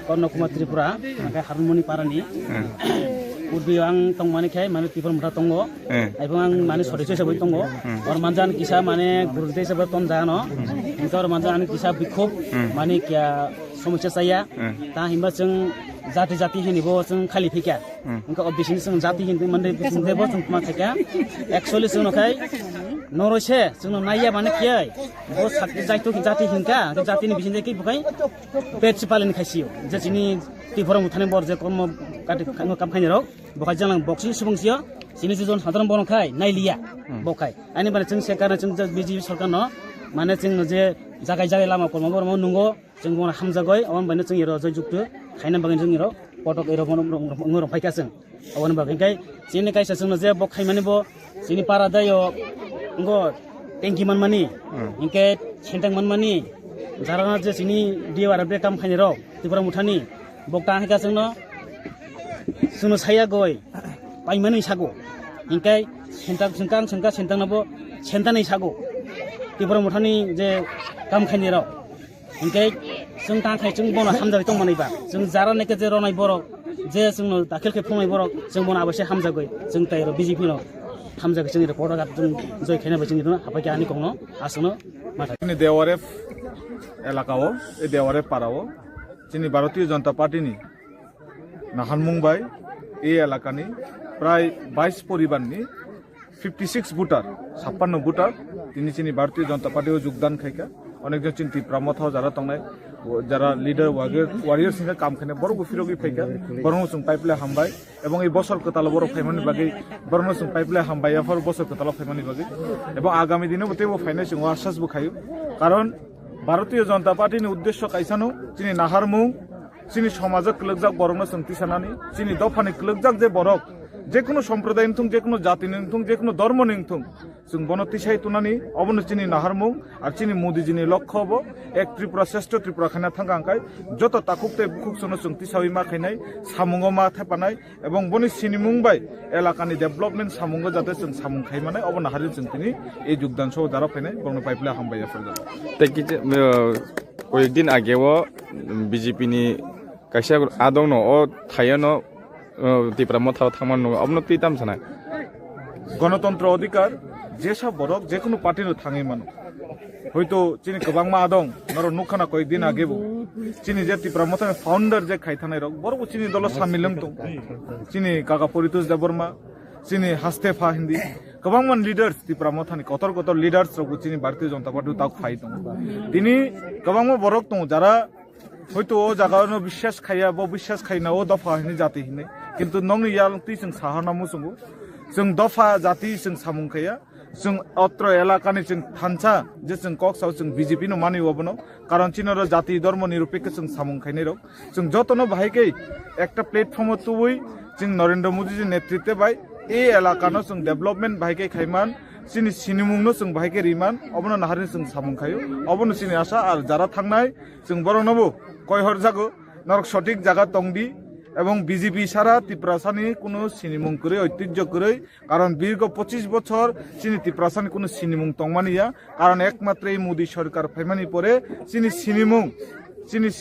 Kurnokumar Tripura harmoni parani Urbi ang tong mani khai mani tipor mutha tongo aibong ang mani soriche sabai tongo or manjan kisa mane gurde sabai ton jano intor manjan kisa bikhop mani kya समस्या saya ta himba जों जाति जाति हिनिबो जों खालि फैका इनका अबिसिनि जों जाति हिन्दि मनदे बिसिनदेबो जों मा फैका एक्चुअली जों नखाय नरसे जों नाया माने खियै बो साथि जायतो जाति हिनका जातिनि बिसिनदे कि बखाय पेट पालन खासियो जे जिनि तिफोर मुथाने बर जे कर्म काटि काम खाइनेरो बखाय जों बक्सिं सुबुंसियो जिनि जन साधारण बनखाय नाइलिया बखाय आनि बारे जों सरकार जों बिजेपि सरकार न माने जों जे जागाय जागाय लामा कर्म बरम नंगो जों बन हामजागय अन बायनो जों इरो जय जुक्तु खायना बागै जों इरो पटक इरो बन फायका जों अन बागै गाय जिनि कायसा जों जे बखाय माने बो जिनि पारा दायो गो टेंकी मन मानि इनके सेंटां मन मानि जाराना जे जिनि दियो आरो बे काम खायनेरो तिपुरा मुथानि बक्ता हायका जोंनो साया गय पाइमानि सागो इनके सेंटां सेंटां नाबो सेंटानै सागो तिपुरा मुथानि जे काम खायनेरो इनके जों तांखाय जों बन हामजागै दं मानैबा जों जारानायके जे रनाय बरक जे जोंनो दाखिलखे फंनाय बरक जों बन आबसे हामजागै जों ताइरो बिजेपि नो हामजागै जोंनि रिपर्टार गाब जों जय खायनाबो जोंनि हाबाय आनि कनो आसनो माथा जोंनि देवारे एलाकाओ ए देवारे पाराओ जोंनि भारतीय जनता पार्टीनि नाहान मुंबाई ए एलाकानि प्राय 22 परिबारनि 56 भोटार 56 भोटार তিনি চিনি ভারতীয় জনতা পার্টিও যোগদান খাইকা অনেকজন চিন্তি প্রমথ যারা তংনাই যারা লিডার ওয়ারিয়ার সিংহে কাম খানে বড় গুফিরগি ফাইকা বরং जों পাইপলে হামবাই এবং এই বছর কতাল বড় ফাইমানি বাগै বরং जों পাইপলে হামবাই এফর বছর কতাল ফাইমানি বাগै এবং আগামী দিনে বতেও ফাইনাল जों আশ্বাস বখায়ু কারণ ভারতীয় জনতা পার্টিनि উদ্দেশ্য কাইসানো চিনি নাহারমুং চিনি সমাজ ক্লকজাক বরং जों তিসানানি চিনি দফানি ক্লকজাক যে বরক যে কোনো সম্প্রদায় নিথুং যে কোনো জাতি নিথুং যে কোনো ধর্ম নিথুং जों বনতিসাই তুনানি অবন চিনি নাহারমুং আর চিনি মোদি জিনি লক্ষ্য হবো এক ত্রিপুরা শ্রেষ্ঠ ত্রিপুরা খানা থাঙ্গাঙ্কাই যত তাকুকতে বুকুকসনো जों তিসাউই মা খাইনাই সামুঙ্গ মা থাপানাই এবং বনি চিনি মুংবাই এলাকানি ডেভেলপমেন্ট সামুঙ্গ যাতে जों সামুং খাইমানাই অবন হারি जों তিনি এই যোগদান সহ যারা ফাইনাই বরং পাইপলে হামবাইয়া ফেরদা কয়েকদিন আগেও বিজেপিনি কাইসা আদং ন ও থাইয়ানো ত্রিপুরা মথাও থামান ন অবন পিতাম সানা গণতন্ত্র অধিকার যেসব বরক যে কোনো পার্টির থাঙে মানো হয়তো চিনি গোবাং মা দং নর নুখানা কয়েকদিন আগে চিনি যে ত্রিপুরা মথানে ফাউন্ডার যে খাইথানাই রক বড় চিনি দল সামিলং তো চিনি কাকা পরিতোষ দেববর্মা চিনি হাস্তেফা হিন্দি গোবাং মান লিডার্স ত্রিপুরা মথানি কতর কতর লিডার্স রক চিনি ভারতীয় জনতা পার্টি তাক ফাই দং তিনি গোবাং বরক তো যারা হয়তো ও জায়গানো বিশ্বাস খাইয়া ব বিশ্বাস খাইনা ও দফা হিনি জাতি হিনে কিন্তু নং ইয়াল তুই जों সাহানামু সঙ্গু जों दफा जाति जों सामुंखाया जों अत्र एलाकानि जों थानसा जे जों कक्साव जों बीजेपी नो मानि वबनो कारण चिनर जाति धर्म निरपेक्ष जों सामुंखायने रक जों जतनो भाइकै একটা प्लेटफर्म तुबै जों नरेंद्र मोदी जी नेतृत्व बाय ए एलाकानो जों डेभलपमेंट भाइकै खाइमान चिनि सिनिमुंनो जों भाइकै रिमान अबनो नाहारि जों सामुंखायो अबनो चिनि आशा आर जारा थांनाय जों बरनबो कयहर जागो नरक सঠিক জায়গা তংদি এবং বিজেপি সারা ত্রিপুরাসানি কোনো সিনিমুং করে ঐতিহ্য করে কারণ দীর্ঘ 25 বছর চিনি ত্রিপুরাসানি কোনো সিনিমুং তংমানিয়া কারণ একমাত্র এই মোদী সরকার ফাইমানি পরে চিনি সিনিমুং চিনি